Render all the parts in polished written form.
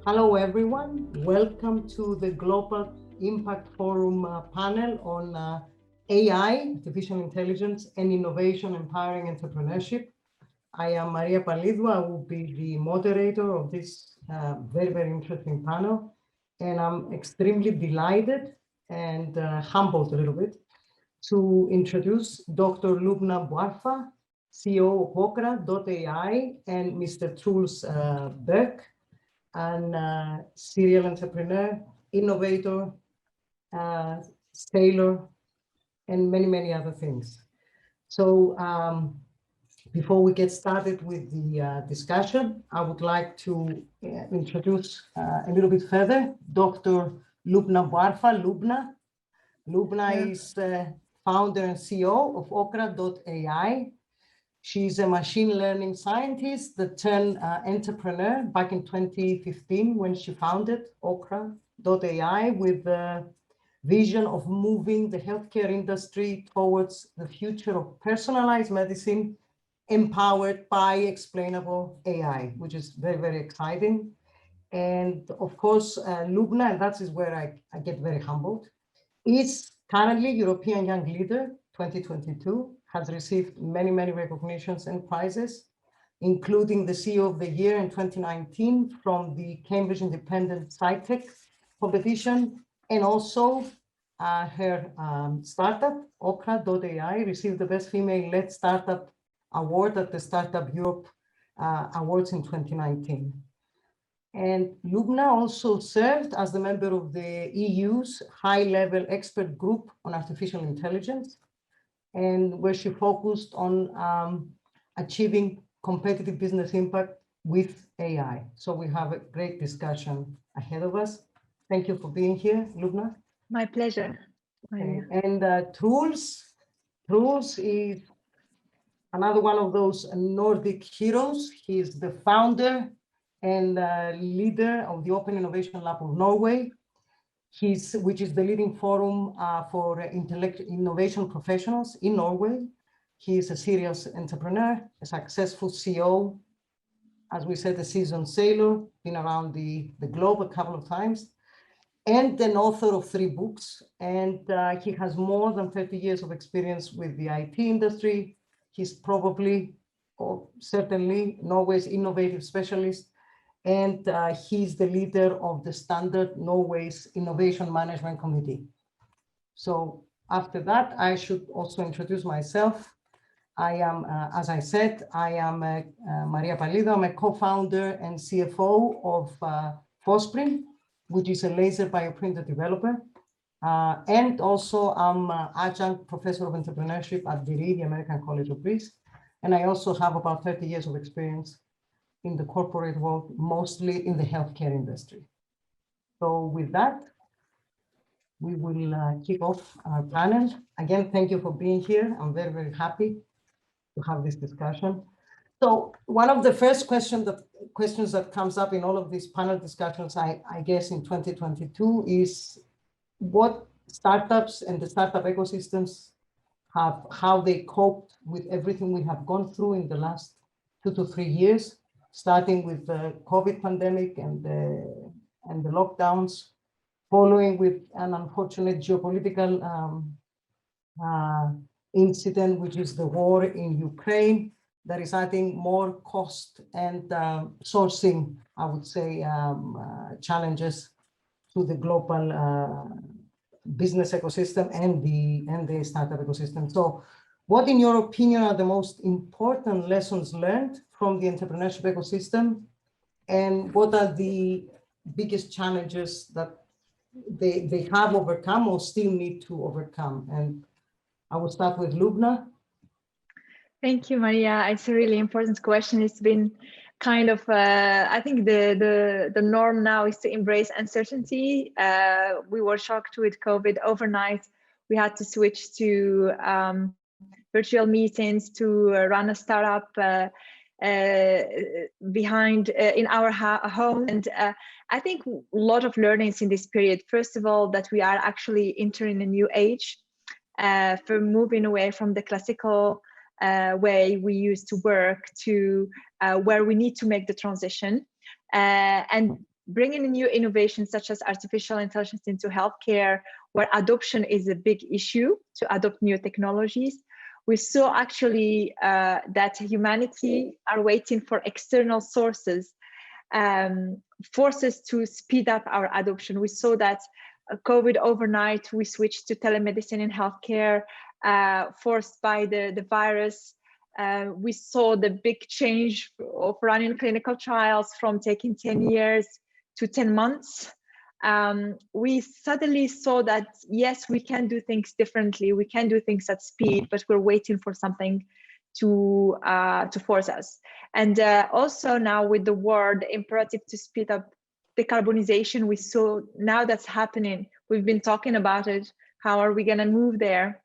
Hello, everyone. Welcome to the Global Impact Forum panel on AI, artificial intelligence, and innovation empowering entrepreneurship. I am Maria Pallidou. I will be the moderator of this very, very interesting panel. And I'm extremely delighted and humbled a little bit to introduce Dr. Loubna Bouarfa, CEO of OKRA.ai, and Mr. Truls Berg, and serial entrepreneur, innovator, sailor, and many, many other things. So before we get started with the discussion, I would like to introduce a little bit further Dr. Loubna Bouarfa. Loubna is founder and CEO of OKRA.ai. She's a machine learning scientist that turned entrepreneur back in 2015 when she founded OKRA.ai with the vision of moving the healthcare industry towards the future of personalized medicine empowered by explainable AI, which is very, very exciting. And of course, Loubna, and that is where I get very humbled, is currently European Young Leader 2022, has received many, many recognitions and prizes, including the CEO of the Year in 2019 from the Cambridge Independent SciTech competition, and also her startup, OKRA.ai, received the Best Female-Led Startup Award at the Startup Europe Awards in 2019. And Loubna also served as the member of the EU's high-level expert group on artificial intelligence, and where she focused on achieving competitive business impact with AI. So we have a great discussion ahead of us. Thank you for being here, Loubna. My pleasure. And Truls is another one of those Nordic heroes. He's the founder and leader of the Open Innovation Lab of Norway, which is the leading forum for innovation professionals in Norway. He is a serious entrepreneur, a successful CEO, as we said, a seasoned sailor, been around the globe a couple of times, and an author of 3 books. And he has more than 30 years of experience with the IT industry. He's probably, or certainly, Norway's innovative specialist. And he's the leader of the Standard Norway's Innovation Management Committee. So after that, I should also introduce myself. I am, as I said, I am Maria Pallidou. I'm a co-founder and CFO of Phosprint, which is a laser bioprinter developer. And also I'm Adjunct Professor of Entrepreneurship at Deree, the American College of Greece. And I also have about 30 years of experience in the corporate world, mostly in the healthcare industry. So with that, we will kick off our panel. Again, thank you for being here. I'm very, very happy to have this discussion. So one of the first questions that comes up in all of these panel discussions, I guess in 2022, is what startups and the startup ecosystems how they coped with everything we have gone through in the last 2 to 3 years, starting with the COVID pandemic and the lockdowns, following with an unfortunate geopolitical incident, which is the war in Ukraine, that is adding more cost and sourcing, I would say, challenges to the global business ecosystem and the startup ecosystem. So what, in your opinion, are the most important lessons learned from the entrepreneurship ecosystem? And what are the biggest challenges that they have overcome or still need to overcome? And I will start with Loubna. Thank you, Maria. It's a really important question. It's been kind of, I think the norm now is to embrace uncertainty. We were shocked with COVID overnight. We had to switch to virtual meetings, to run a startup behind in our home. And I think a lot of learnings in this period. First of all, that we are actually entering a new age for moving away from the classical way we used to work to where we need to make the transition. And bringing new innovations such as artificial intelligence into healthcare, where adoption is a big issue to adopt new technologies. We saw actually that humanity are waiting for external sources, forces to speed up our adoption. We saw that COVID overnight, we switched to telemedicine in healthcare, forced by the virus. We saw the big change of running clinical trials from taking 10 years to 10 months. We suddenly saw that, yes, we can do things differently. We can do things at speed, but we're waiting for something to force us. And also now with the war, the imperative to speed up decarbonization, we saw now that's happening. We've been talking about it. How are we going to move there?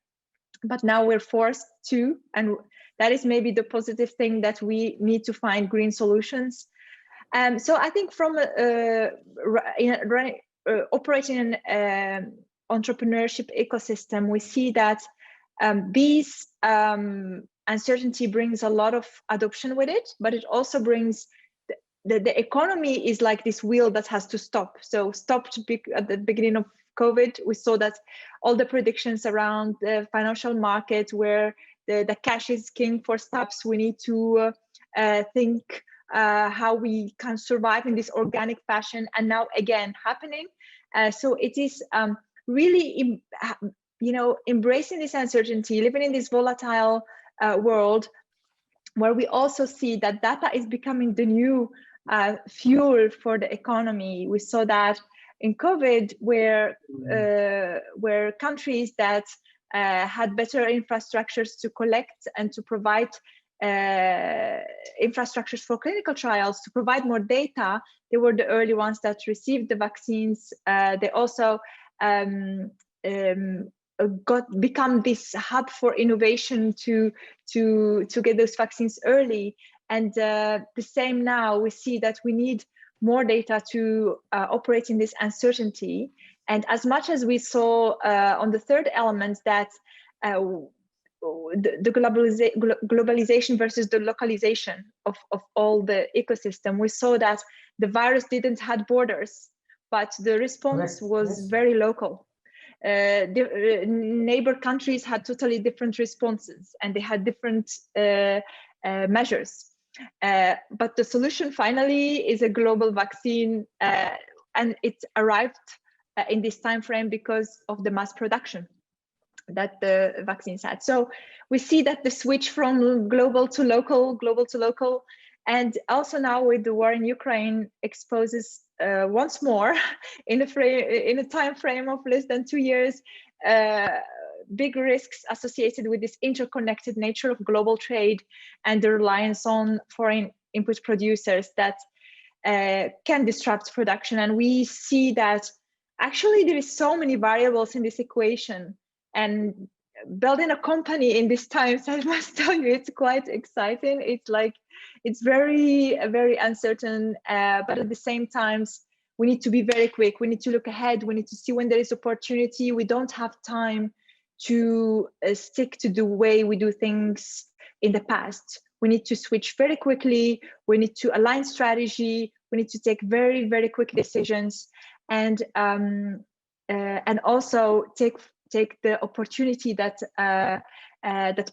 But now we're forced to, and that is maybe the positive thing, that we need to find green solutions. So I think from operating an entrepreneurship ecosystem, we see that these uncertainty brings a lot of adoption with it, but it also brings the economy is like this wheel that has to stop. So stopped at the beginning of COVID, we saw that all the predictions around the financial market where the cash is king for stops. We need to think how we can survive in this organic fashion, and now again happening. So it is really, embracing this uncertainty, living in this volatile world, where we also see that data is becoming the new fuel for the economy. We saw that in COVID, where countries that had better infrastructures to collect and to provide infrastructures for clinical trials, to provide more data, they were the early ones that received the vaccines. They also become this hub for innovation to get those vaccines early. And the same now, we see that we need more data to operate in this uncertainty. And as much as we saw on the third element that the globalization versus the localization of all the ecosystem, we saw that the virus didn't have borders, but the response was very local. The neighbor countries had totally different responses, and they had different measures. But the solution finally is a global vaccine, and it arrived in this time frame because of the mass production that the vaccines had. So we see that the switch from global to local, and also now with the war in Ukraine exposes once more in a time frame of less than 2 years, big risks associated with this interconnected nature of global trade and the reliance on foreign input producers that can disrupt production. And we see that actually there is so many variables in this equation, and building a company in these times, I must tell you, it's quite exciting. It's very uncertain, but at the same time, we need to be very quick. We need to look ahead. We need to see when there is opportunity. We don't have time to stick to the way we do things in the past. We need to switch very quickly. We need to align strategy. We need to take very quick decisions, and also take the opportunity that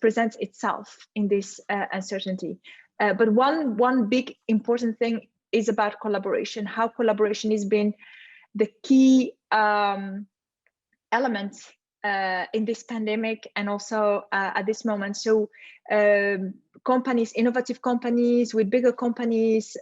presents itself in this uncertainty. But one big important thing is about collaboration. How collaboration has been the key element in this pandemic, and also at this moment. So companies, innovative companies with bigger companies,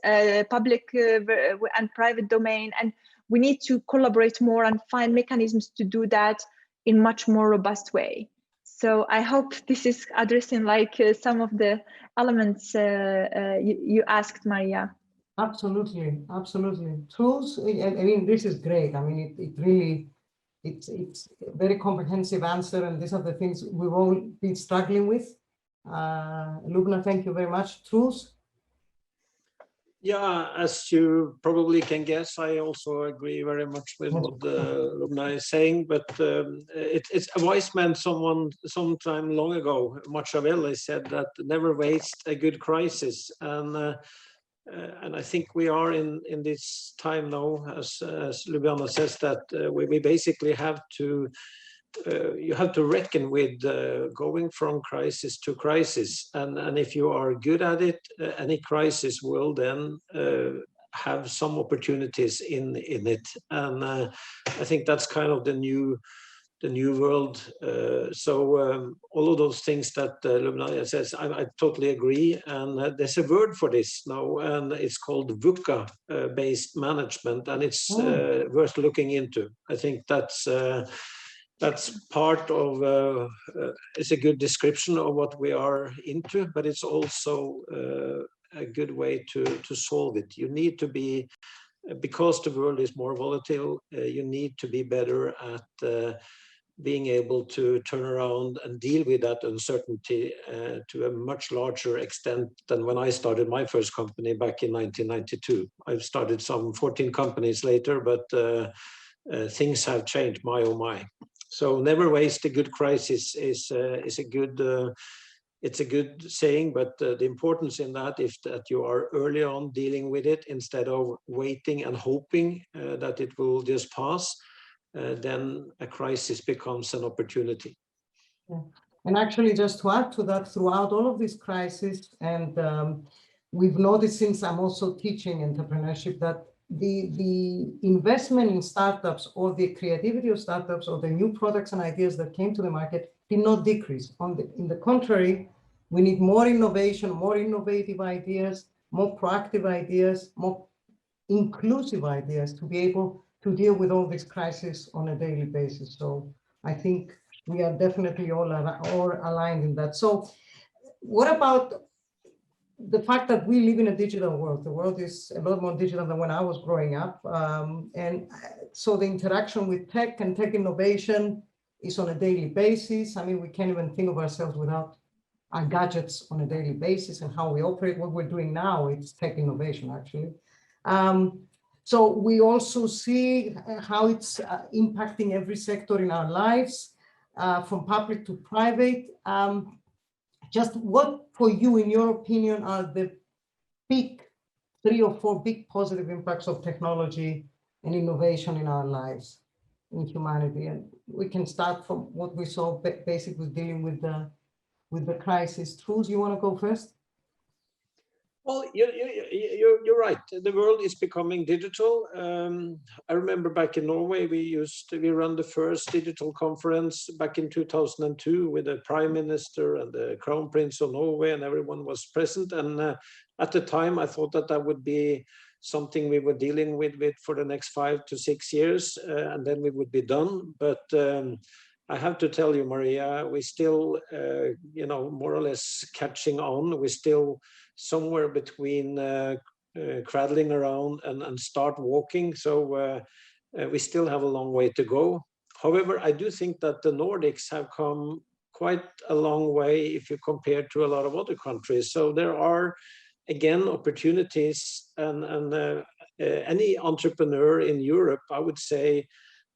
public and private domain, and we need to collaborate more and find mechanisms to do that in much more robust way. So I hope this is addressing some of the elements you asked, Maria. Absolutely. Truls, I mean, this is great. I mean, it really, it's a very comprehensive answer, and these are the things we've all been struggling with. Loubna, thank you very much. Truls? Yeah, as you probably can guess, I also agree very much with what Loubna is saying, but it's a wise man, sometime long ago, Machiavelli, said that never waste a good crisis. And And I think we are in this time now, as Loubna says, that we basically have to, you have to reckon with going from crisis to crisis. And if you are good at it, any crisis will then have some opportunities in it. And I think that's kind of the new world. All of those things that Loubna says, I totally agree. And there's a word for this now, and it's called VUCA-based management, and it's worth looking into. I think that's part of, it's a good description of what we are into, but it's also a good way to solve it. You need to be, because the world is more volatile, you need to be better at being able to turn around and deal with that uncertainty to a much larger extent than when I started my first company back in 1992. I've started some 14 companies later, but things have changed, my oh my. So never waste a good crisis is a good, it's a good saying, but the importance in that is that you are early on dealing with it instead of waiting and hoping that it will just pass. Then a crisis becomes an opportunity. Yeah. And actually, just to add to that, throughout all of these crises, and we've noticed since I'm also teaching entrepreneurship that the investment in startups or the creativity of startups or the new products and ideas that came to the market did not decrease. In the contrary, we need more innovation, more innovative ideas, more proactive ideas, more inclusive ideas to be able to deal with all these crises on a daily basis. So I think we are definitely all aligned in that. So what about the fact that we live in a digital world? The world is a lot more digital than when I was growing up. And so the interaction with tech and tech innovation is on a daily basis. I mean, we can't even think of ourselves without our gadgets on a daily basis, and how we operate. What we're doing now, it's tech innovation, actually. So we also see how it's impacting every sector in our lives, from public to private. Just what, for you, in your opinion, are the big 3 or 4 big positive impacts of technology and innovation in our lives, in humanity? And we can start from what we saw basically dealing with the crisis. Truls, you want to go first? Well, you're right. The world is becoming digital. I remember back in Norway, we ran the first digital conference back in 2002 with the Prime Minister and the Crown Prince of Norway, and everyone was present. And at the time, I thought that would be something we were dealing with for the next 5 to 6 years, and then we would be done. But I have to tell you, Maria, we still, more or less catching on. We're still somewhere between cradling around and start walking. So we still have a long way to go. However, I do think that the Nordics have come quite a long way if you compare to a lot of other countries. So there are, again, opportunities, and any entrepreneur in Europe, I would say,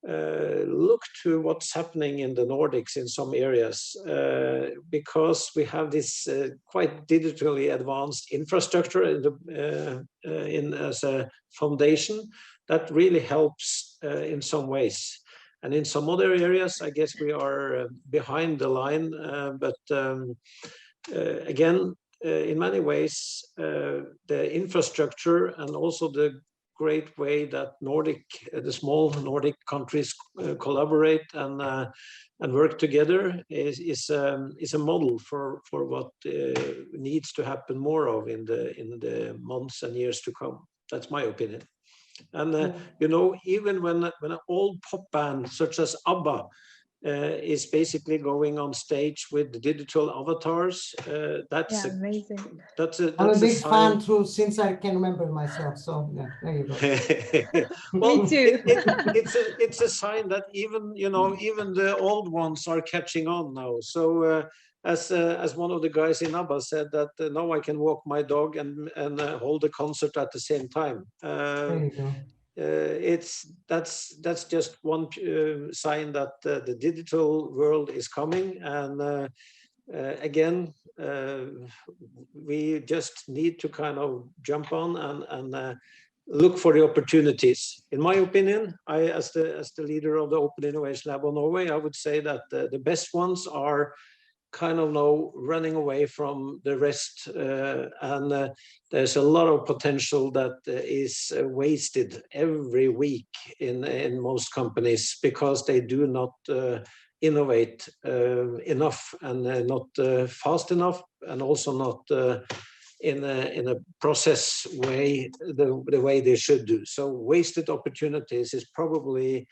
look to what's happening in the Nordics in some areas, because we have this quite digitally advanced infrastructure as a foundation that really helps in some ways. And in some other areas, I guess we are behind the line. Again, in many ways, the infrastructure and also the great way that the small Nordic countries collaborate and work together is a model for what needs to happen more of in the months and years to come. That's my opinion. And even when an old pop band such as ABBA is basically going on stage with digital avatars, that's amazing. I'm a big fan too, since I can remember myself. So yeah, there you go. Well, me too. It's a sign that even the old ones are catching on now. So as one of the guys in ABBA said, that now I can walk my dog and hold a concert at the same time. There you go. That's just one sign that the digital world is coming, and again, we just need to kind of jump on and look for the opportunities. In my opinion, as the leader of the Open Innovation Lab of Norway, I would say that the best ones are kind of now running away from the rest, and there's a lot of potential that is wasted every week in most companies because they do not innovate enough, and not fast enough, and also not in a process way, the way they should do. So wasted opportunities is probably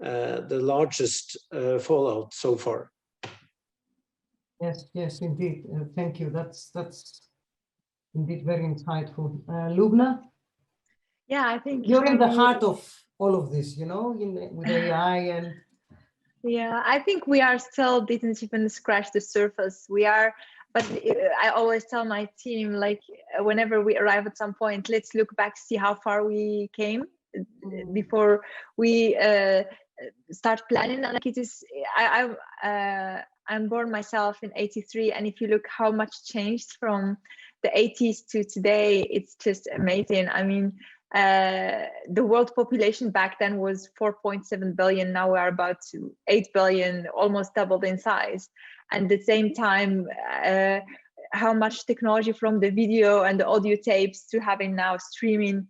the largest fallout so far. Yes, indeed. Thank you. That's indeed very insightful. Loubna? Yeah, I think you're in the heart of all of this, you know, with AI and. Yeah, I think we are still didn't even scratch the surface. We are, but I always tell my team, like, whenever we arrive at some point, let's look back, see how far we came before we start planning. And like it is, I'm born myself in '83, and if you look how much changed from the '80s to today, it's just amazing. I mean, the world population back then was 4.7 billion. Now we are about to 8 billion, almost doubled in size. And at the same time, how much technology from the video and the audio tapes to having now streaming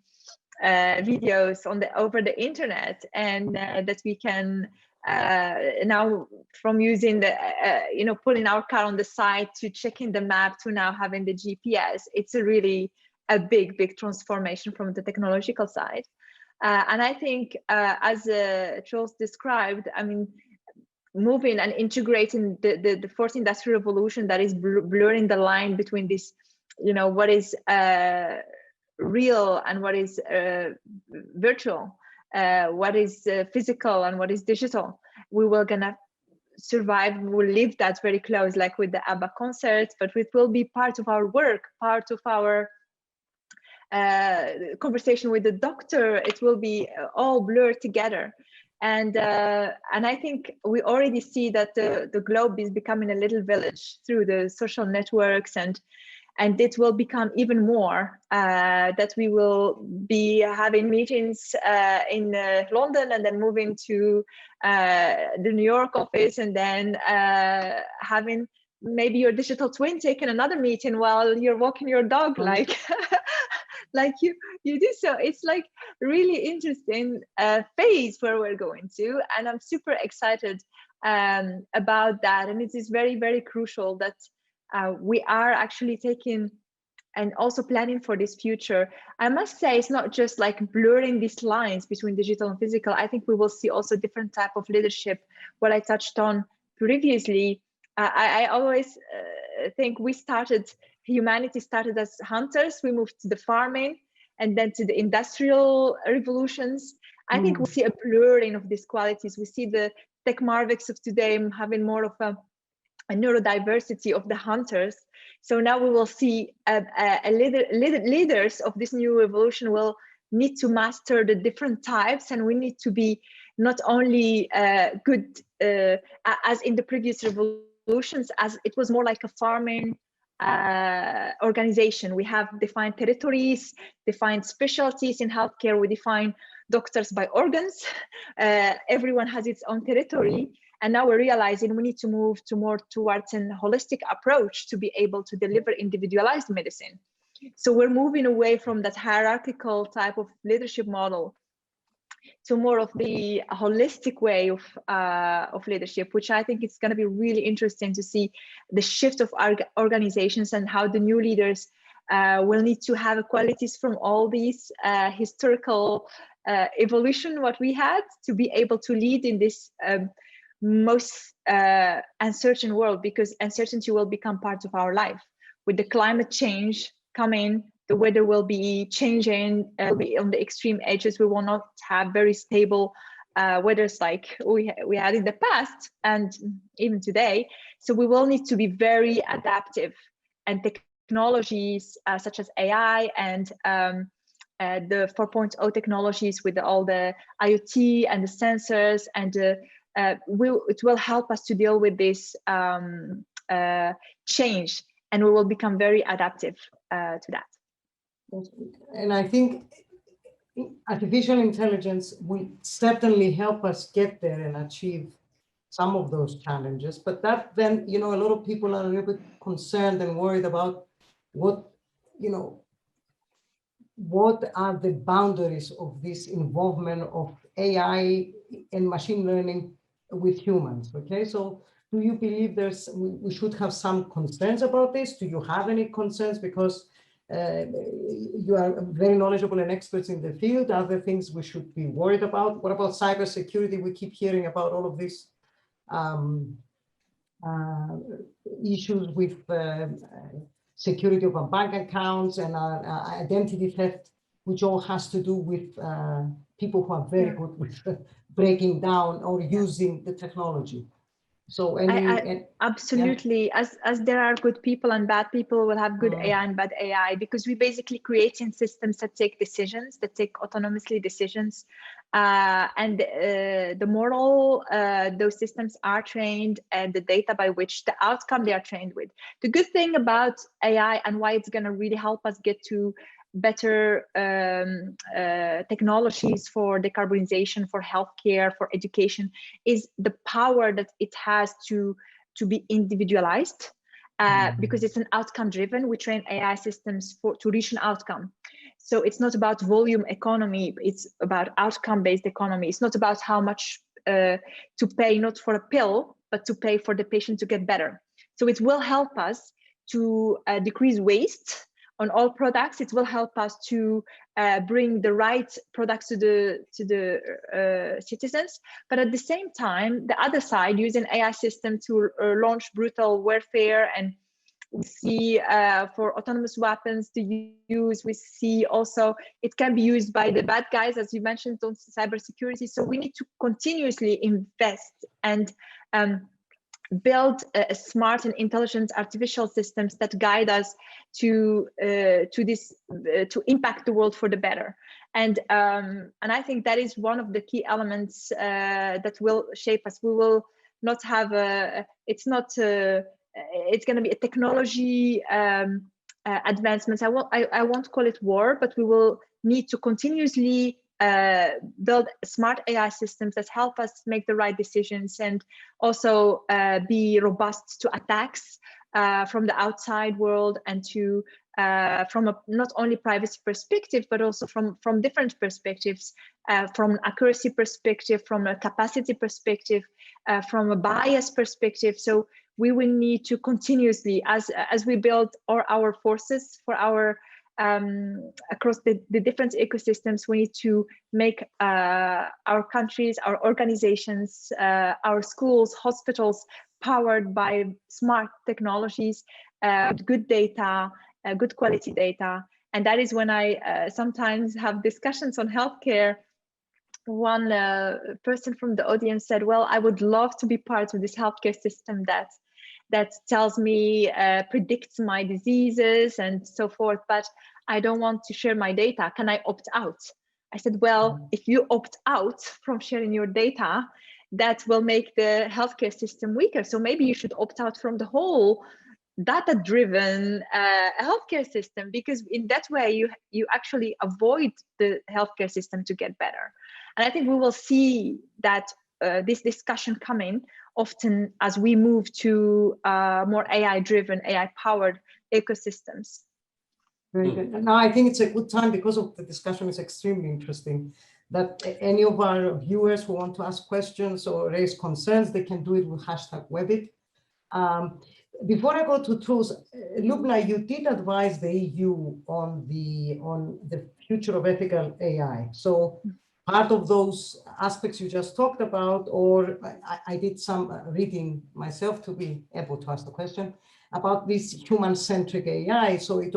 videos on over the internet, and that we can now, from using the putting our car on the side to checking the map to now having the GPS. It's a big transformation from the technological side, and I think as Truls described, I mean, moving and integrating the fourth industrial revolution that is blurring the line between this, what is real and what is virtual, what is physical and what is digital. We were gonna survive, we'll live that very close, like with the ABBA concert, but it will be part of our work, part of our conversation with the doctor. It will be all blurred together, and I think we already see that the globe is becoming a little village through the social networks, and it will become even more that we will be having meetings in London, and then moving to the New York office, and then having maybe your digital twin taking another meeting while you're walking your dog, like like you do. So it's like really interesting phase where we're going to, and I'm super excited about that. And it is very crucial that we are actually taking and also planning for this future. I must say, it's not just like blurring these lines between digital and physical. I think we will see also different type of leadership, what I touched on previously. I always think humanity started as hunters. We moved to the farming, and then to the industrial revolutions. I think we'll see a blurring of these qualities. We see the tech marvels of today having more of a neurodiversity of the hunters. So now we will see leaders of this new revolution will need to master the different types, and we need to be not only good as in the previous revolutions, as it was more like a farming organization. We have defined territories, defined specialties in healthcare. We define doctors by organs. Everyone has its own territory. And now we're realizing we need to move to more towards a holistic approach to be able to deliver individualized medicine. So we're moving away from that hierarchical type of leadership model to more of the holistic way of leadership, which I think it's going to be really interesting to see the shift of our organizations and how the new leaders will need to have qualities from all these historical evolution, what we had, to be able to lead in this most uncertain world, because uncertainty will become part of our life. With the climate change coming, the weather will be changing, will be on the extreme edges. We will not have very stable weathers like we had in the past and even today. So we will need to be very adaptive, and technologies such as AI and the 4.0 technologies with all the IoT and the sensors and it will help us to deal with this change, and we will become very adaptive to that. And I think artificial intelligence will certainly help us get there and achieve some of those challenges. But that then, you know, a lot of people are a little bit concerned and worried about what, you know, what are the boundaries of this involvement of AI and machine learning with humans, okay? So do you believe we should have some concerns about this? Do you have any concerns? Because you are very knowledgeable and experts in the field. Are there things we should be worried about? What about cybersecurity? We keep hearing about all of these issues with security of our bank accounts and identity theft, which all has to do with people who are very good with breaking down or using the technology. So absolutely, yeah. As there are good people and bad people, will have good AI and bad AI, because we basically creating systems that take decisions, that take autonomously decisions, and the model those systems are trained, and the data by which the outcome they are trained with. The good thing about AI and why it's going to really help us get to better technologies for decarbonization, for healthcare, for education, is the power that it has to be individualized, because it's an outcome driven. We train AI systems to reach an outcome. So it's not about volume economy, it's about outcome based economy. It's not about how much to pay, not for a pill, but to pay for the patient to get better. So it will help us to decrease waste on all products. It will help us to bring the right products to the citizens. But at the same time, the other side, using AI system to launch brutal warfare, and we see for autonomous weapons to use. We see also it can be used by the bad guys, as you mentioned, on cybersecurity. So we need to continuously invest and build smart and intelligent artificial systems that guide us to impact the world for the better. And I think that is one of the key elements that will shape us. We will not have it's going to be a technology advancements. I won't call it war, but we will need to continuously build smart AI systems that help us make the right decisions, and also be robust to attacks from the outside world, and to from a not only privacy perspective, but also from different perspectives, from accuracy perspective, from a capacity perspective, from a bias perspective. So we will need to continuously, as we build our forces for our across the different ecosystems, we need to make our countries, our organizations, our schools, hospitals powered by smart technologies, good data, good quality data. And that is when I sometimes have discussions on healthcare. One person from the audience said, well, I would love to be part of this healthcare system that tells me, predicts my diseases and so forth, but I don't want to share my data. Can I opt out? I said, well, if you opt out from sharing your data, that will make the healthcare system weaker. So maybe you should opt out from the whole data-driven healthcare system, because in that way you actually avoid the healthcare system to get better. And I think we will see that this discussion coming often as we move to more AI-driven, AI-powered ecosystems. Very good. Now, I think it's a good time, because of the discussion is extremely interesting, that any of our viewers who want to ask questions or raise concerns, they can do it with #Webit. Before I go to Truls, Loubna, you did advise the EU on the future of ethical AI. So part of those aspects you just talked about, or I did some reading myself to be able to ask the question about this human-centric AI. So it's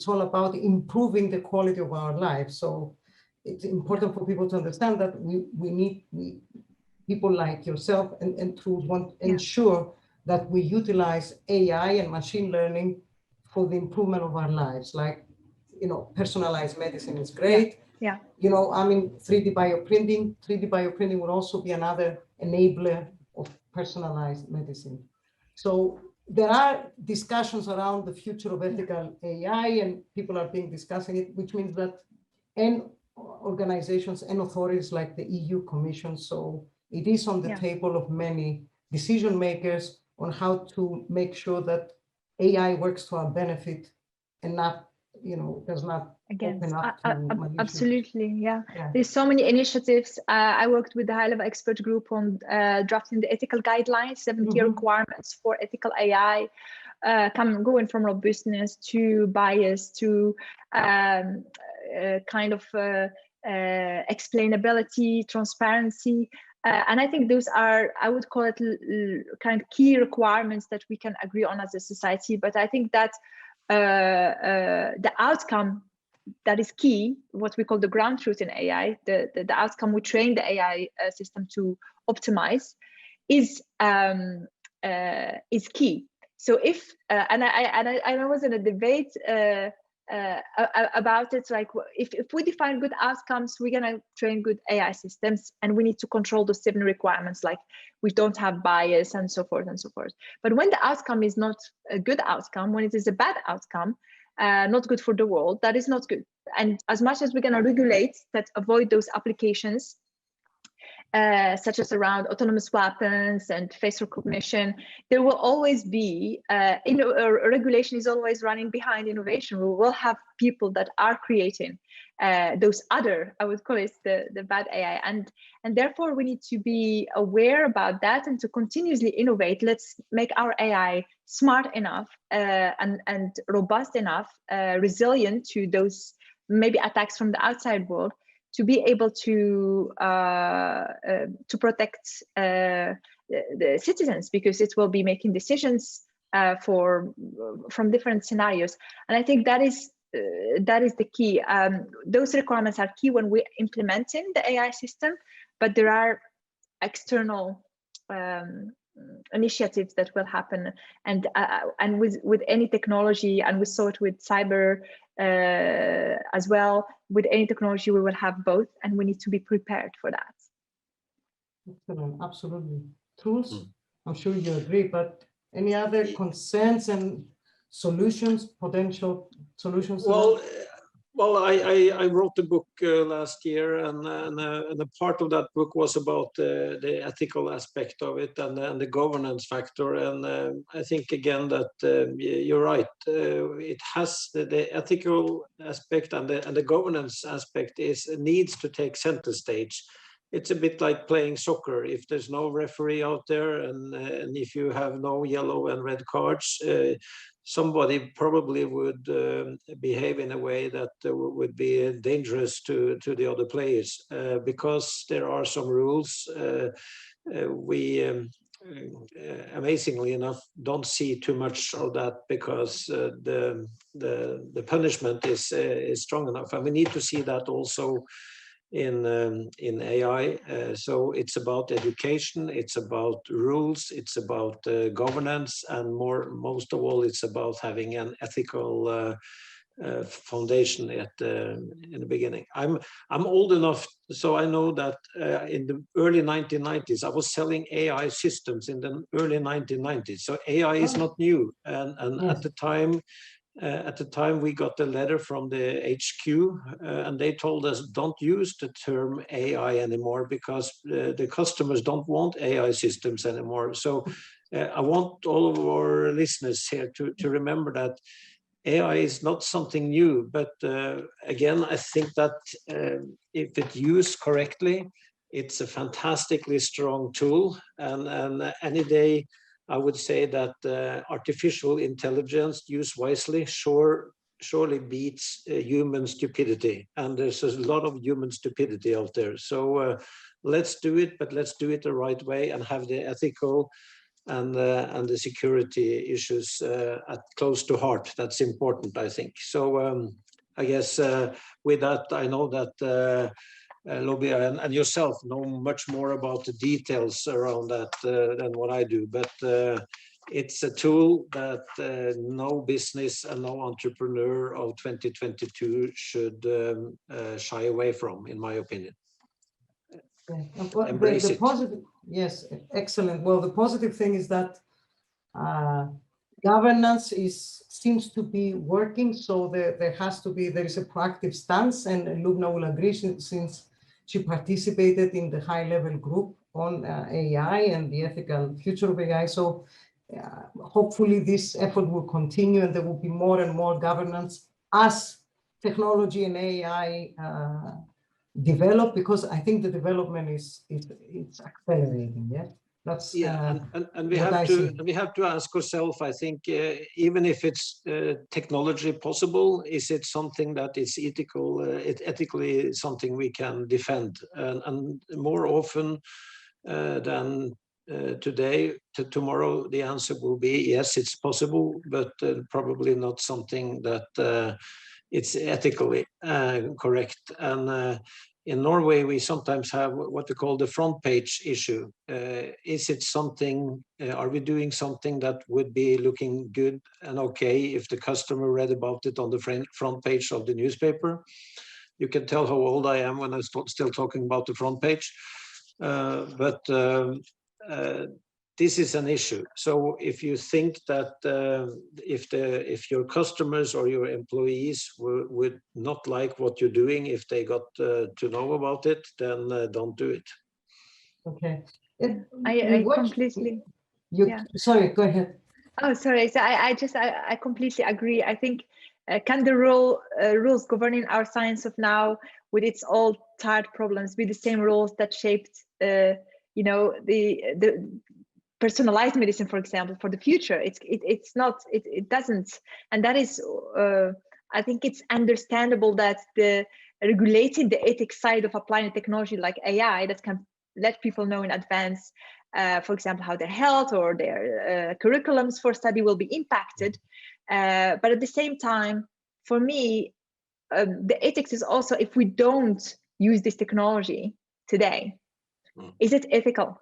all about improving the quality of our lives. So it's important for people to understand that we need people like yourself and Truls want to ensure that we utilize AI and machine learning for the improvement of our lives. Like, you know, personalized medicine is great. Yeah. You know, I mean, 3D bioprinting. 3D bioprinting will also be another enabler of personalized medicine. So there are discussions around the future of ethical AI, and people are discussing it, which means that organizations and authorities like the EU Commission, so it is on the table of many decision makers on how to make sure that AI works to our benefit and not, does not open up to malicious. Absolutely, yeah. There's so many initiatives. I worked with the high-level expert group on drafting the ethical guidelines, 7 key requirements for ethical AI, going from robustness to bias to kind of explainability, transparency. And I think those are, I would call it kind of key requirements that we can agree on as a society. But I think that the outcome that is key, what we call the ground truth in AI, the outcome we train the AI system to optimize is key. So if and I was in a debate about it, like if we define good outcomes, we're gonna train good AI systems, and we need to control those 7 requirements, like we don't have bias and so forth and so forth. But when the outcome is not a good outcome, when it is a bad outcome, not good for the world, that is not good. And as much as we're gonna regulate that, avoid those applications, such as around autonomous weapons and face recognition, there will always be, regulation is always running behind innovation. We will have people that are creating those other, I would call it the bad AI. And therefore we need to be aware about that and to continuously innovate. Let's make our AI smart enough and robust enough, resilient to those maybe attacks from the outside world, to be able to protect the citizens, because it will be making decisions from different scenarios. And I think that is the key. Those requirements are key when we're implementing the AI system, but there are external initiatives that will happen, and with any technology, and we saw it with cyber as well. With any technology, we will have both, and we need to be prepared for that. Excellent, absolutely. Truls, I'm sure you agree, but any other concerns and solutions, potential solutions? Well, I wrote the book last year, and a part of that book was about the ethical aspect of it and the governance factor. And I think again that you're right. It has the ethical aspect and the governance aspect needs to take center stage. It's a bit like playing soccer. If there's no referee out there, and if you have no yellow and red cards, somebody probably would behave in a way that would be dangerous to the other players, because there are some rules. We amazingly enough don't see too much of that, because the punishment is strong enough, and we need to see that also in AI. So it's about education, it's about rules, it's about governance, and most of all, it's about having an ethical foundation in the beginning. I'm old enough, so I know that in the early 1990s, I was selling AI systems in the early 1990s. So AI is not new, and at the time we got a letter from the HQ, and they told us, don't use the term AI anymore, because the customers don't want AI systems anymore. So I want all of our listeners here to remember that AI is not something new, but again, I think that if it's used correctly, it's a fantastically strong tool, and any day I would say that artificial intelligence used wisely surely beats human stupidity, and there's a lot of human stupidity out there. So let's do it, but let's do it the right way and have the ethical and the security issues close to heart. That's important, I think. So I guess with that, I know that Loubna and yourself know much more about the details around that than what I do, but it's a tool that no business and no entrepreneur of 2022 should shy away from, in my opinion. Embrace it. Positive, yes, excellent. Well, the positive thing is that governance seems to be working, so there is a proactive stance, and Loubna will agree since she participated in the high-level group on AI and the ethical future of AI. So hopefully this effort will continue, and there will be more and more governance as technology and AI develop, because I think the development is accelerating. Yeah. That's and we have to ask ourselves, I think, even if it's technology possible, is it something that is ethically something we can defend? And more often than today, tomorrow, the answer will be yes, it's possible, but probably not something that it's ethically correct. And in Norway, we sometimes have what we call the front page issue. Is it something, are we doing something that would be looking good and okay if the customer read about it on the front page of the newspaper? You can tell how old I am when I'm still talking about the front page. This is an issue. So if you think that if your customers or your employees would not like what you're doing, if they got to know about it, then don't do it. Okay. I completely. Sorry, go ahead. Oh, sorry. So I completely agree. I think can the rules governing our science of now, with its old tired problems, be the same rules that shaped the personalized medicine, for example, for the future? It's not. It doesn't. And that is, I think it's understandable that the regulating the ethics side of applying a technology like AI that can let people know in advance, for example, how their health or their curriculums for study will be impacted. But at the same time, for me, the ethics is also, if we don't use this technology today, is it ethical?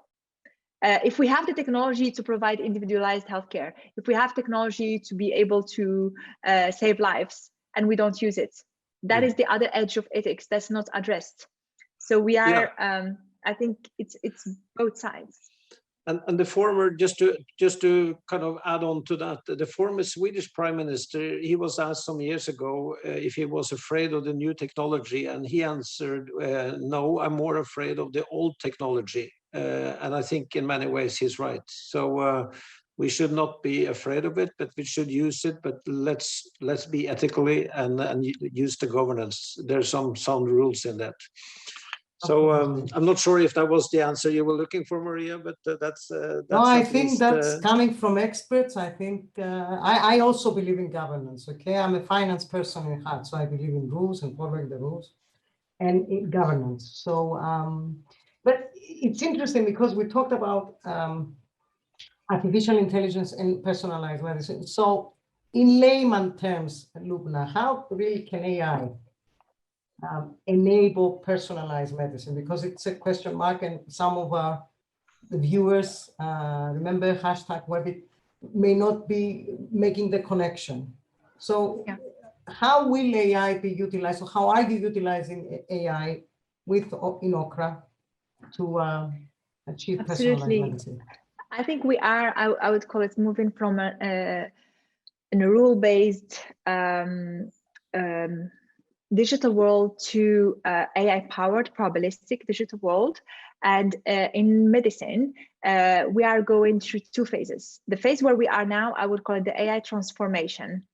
If we have the technology to provide individualized healthcare, if we have technology to be able to save lives and we don't use it, that is the other edge of ethics that's not addressed. So we are, I think it's both sides. And the former, just to kind of add on to that, the former Swedish Prime Minister, he was asked some years ago if he was afraid of the new technology, and he answered, no, I'm more afraid of the old technology. And I think in many ways he's right. So we should not be afraid of it, but we should use it. But let's be ethically and use the governance. There's some sound rules in that. So I'm not sure if that was the answer you were looking for, Maria, but that's no, I think that's coming from experts. I think I also believe in governance. Okay, I'm a finance person in heart, so I believe in rules and following the rules and in governance. So, but it's interesting because we talked about artificial intelligence and personalized medicine. So, in layman terms, Loubna, how really can AI enable personalized medicine? Because it's a question mark, and some of the viewers, remember #Webit, may not be making the connection. So how will AI be utilized? So how are you utilizing AI in OKRA to achieve personalized medicine? I think we are, I would call it, moving from a rule-based digital world to AI-powered probabilistic digital world. And in medicine, we are going through two phases. The phase where we are now, I would call it the AI transformation,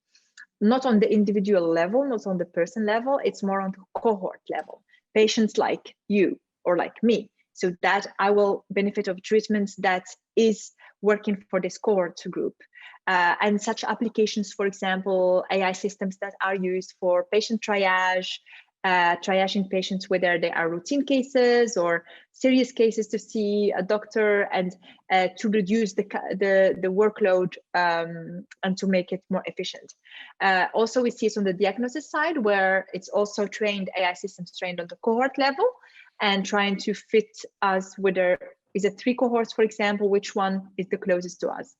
not on the individual level, not on the person level, it's more on the cohort level. Patients like you or like me, so that I will benefit of treatments that is working for this cohort group. And such applications, for example, AI systems that are used for patient triage, triaging patients, whether they are routine cases or serious cases, to see a doctor and to reduce the workload and to make it more efficient. Also, we see it on the diagnosis side, where it's also trained, AI systems trained on the cohort level and trying to fit us, whether is it 3 cohorts, for example, which one is the closest to us.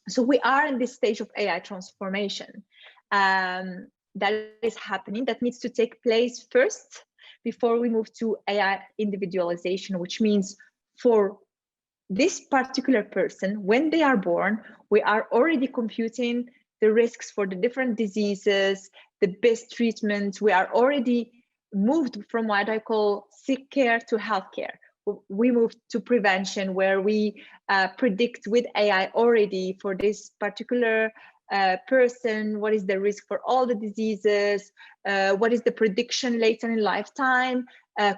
So we are in this stage of AI transformation that is happening, that needs to take place first before we move to AI individualization, which means for this particular person, when they are born, we are already computing the risks for the different diseases, the best treatment. We are already moved from what I call sick care to healthcare. We moved to prevention, where we predict with AI already for this particular person, what is the risk for all the diseases, what is the prediction later in lifetime,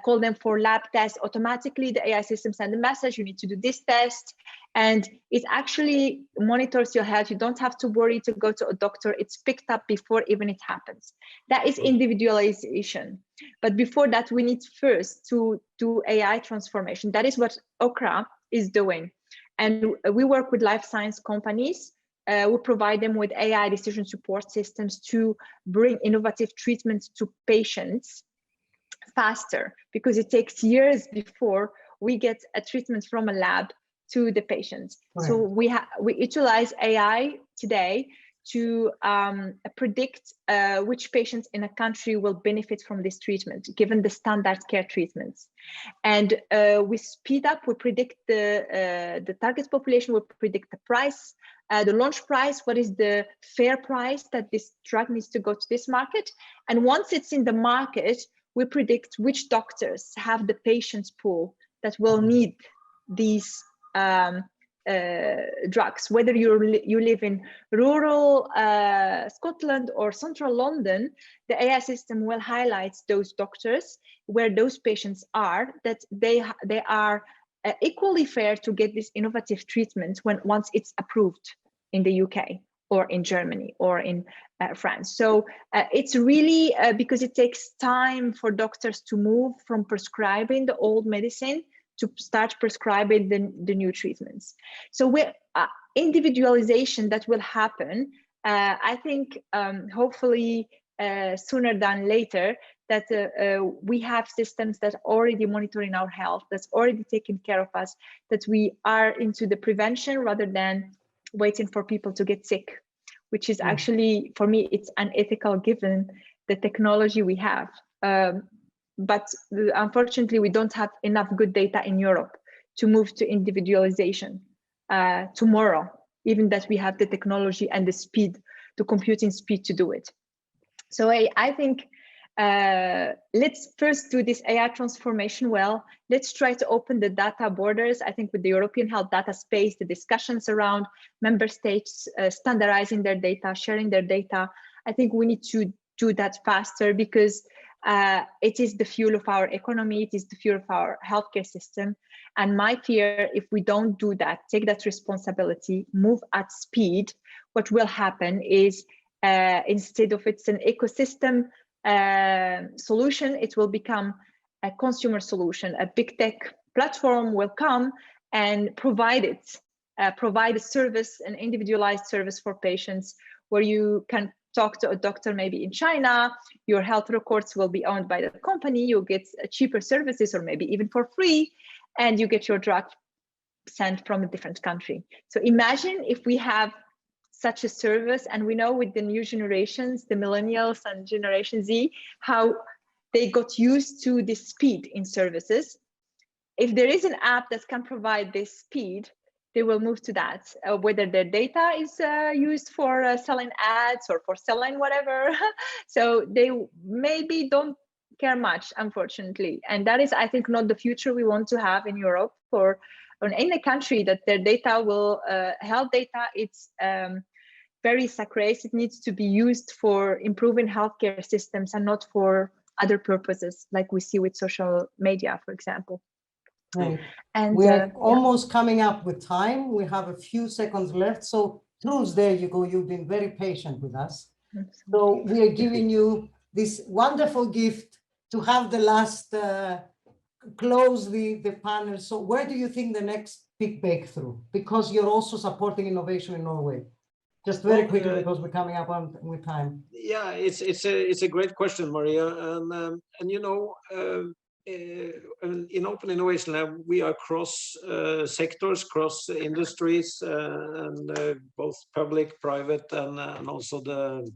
call them for lab tests. Automatically, the AI system sends a message, you need to do this test. And it actually monitors your health. You don't have to worry to go to a doctor. It's picked up before even it happens. That is individualization. But before that, we need first to do AI transformation. That is what OKRA is doing. And we work with life science companies. We provide them with AI decision support systems to bring innovative treatments to patients faster, because it takes years before we get a treatment from a lab to the patients. Right. So we utilize AI today to predict which patients in a country will benefit from this treatment, given the standard care treatments. And we speed up, we predict the target population, we predict the price, the launch price, what is the fair price that this drug needs to go to this market. And once it's in the market, we predict which doctors have the patients pool that will need these drugs, whether you live in rural Scotland or central London. The AI system will highlight those doctors where those patients are, that they are equally fair to get this innovative treatment once it's approved in the UK or in Germany or in France. So it's really because it takes time for doctors to move from prescribing the old medicine to start prescribing the new treatments. So individualization that will happen, I think hopefully sooner than later, that we have systems that are already monitoring our health, that's already taking care of us, that we are into the prevention rather than waiting for people to get sick, which is actually, for me, it's unethical given the technology we have. But unfortunately, we don't have enough good data in Europe to move to individualization tomorrow, even that we have the technology and the speed, the computing speed to do it. So I think let's first do this AI transformation well. Let's try to open the data borders. I think with the European health data space, the discussions around member states standardizing their data, sharing their data, I think we need to do that faster, because it is the fuel of our economy, it is the fuel of our healthcare system. And my fear, if we don't do that, take that responsibility, move at speed, what will happen is instead of it's an ecosystem solution, it will become a consumer solution. A big tech platform will come and provide a service, an individualized service for patients, where you can talk to a doctor maybe in China, your health records will be owned by the company, you get cheaper services or maybe even for free, and you get your drug sent from a different country. So imagine if we have such a service, and we know with the new generations, the millennials and Generation Z, how they got used to the speed in services. If there is an app that can provide this speed, they will move to that, whether their data is used for selling ads or for selling whatever. So they maybe don't care much, unfortunately. And that is, I think, not the future we want to have in Europe or in any country, that their data will, health data, it's very sacred. It needs to be used for improving healthcare systems and not for other purposes, like we see with social media, for example. Right. And we are almost coming up with time. We have a few seconds left. So Truls, there you go. You've been very patient with us. So we are giving you this wonderful gift to have the last close the panel. So where do you think the next big breakthrough? Because you're also supporting innovation in Norway. Just very quickly, because we're coming up on with time. Yeah, it's a great question, Maria, and you know. In Open Innovation Lab, we are cross sectors, cross industries, and both public, private, and also the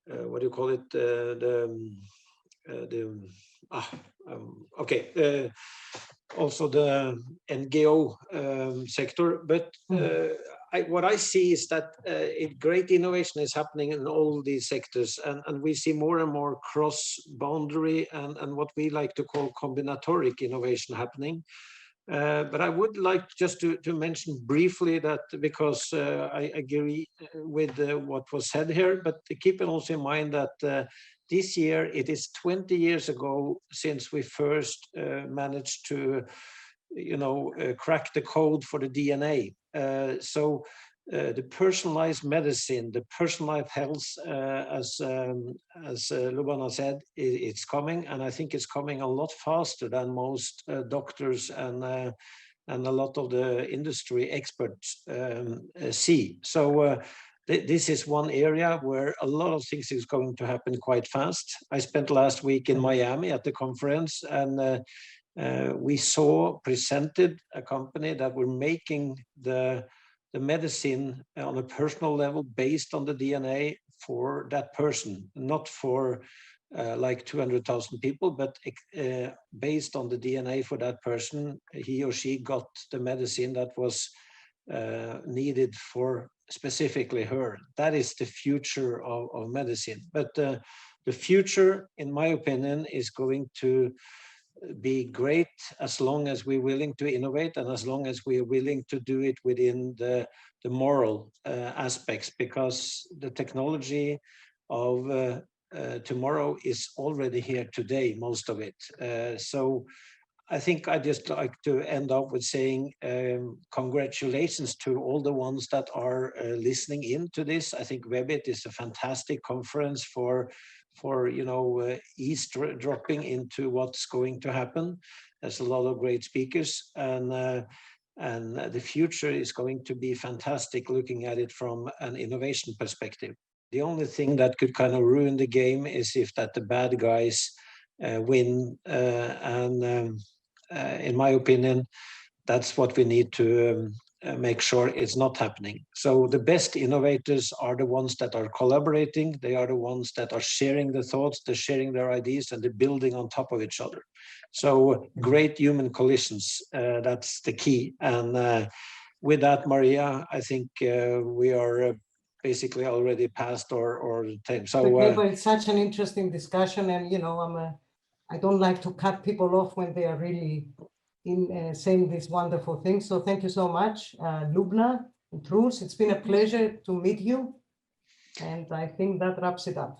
what do you call it? also the NGO sector. But what I see is that great innovation is happening in all these sectors, and we see more and more cross-boundary and what we like to call combinatoric innovation happening. But I would like just to mention briefly that, because I agree with what was said here, but keep it also in mind that this year it is 20 years ago since we first managed to, crack the code for the DNA. So the personalized medicine, the personalized health, as Loubna said, it's coming, and I think it's coming a lot faster than most doctors and a lot of the industry experts see. So this is one area where a lot of things is going to happen quite fast. I spent last week in Miami at the conference, and we presented a company that were making the medicine on a personal level based on the DNA for that person, not for like 200,000 people, but based on the DNA for that person, he or she got the medicine that was needed for specifically her. That is the future of medicine. But the future, in my opinion, is going to be great as long as we're willing to innovate and as long as we are willing to do it within the moral aspects, because the technology of tomorrow is already here today, most of it. So I think I just like to end up with saying congratulations to all the ones that are listening in to this. I think Webit is a fantastic conference for eavesdropping into what's going to happen. There's a lot of great speakers, and the future is going to be fantastic looking at it from an innovation perspective. The only thing that could kind of ruin the game is if that the bad guys win, and in my opinion, that's what we need to make sure it's not happening. So the best innovators are the ones that are collaborating. They are the ones that are sharing the thoughts, they're sharing their ideas, and they're building on top of each other. So great human collisions, that's the key. And with that, Maria, I think we are basically already past our time. So but it's such an interesting discussion, and I don't like to cut people off when they are really in saying these wonderful things. So thank you so much, Loubna and Truls. It's been a pleasure to meet you. And I think that wraps it up.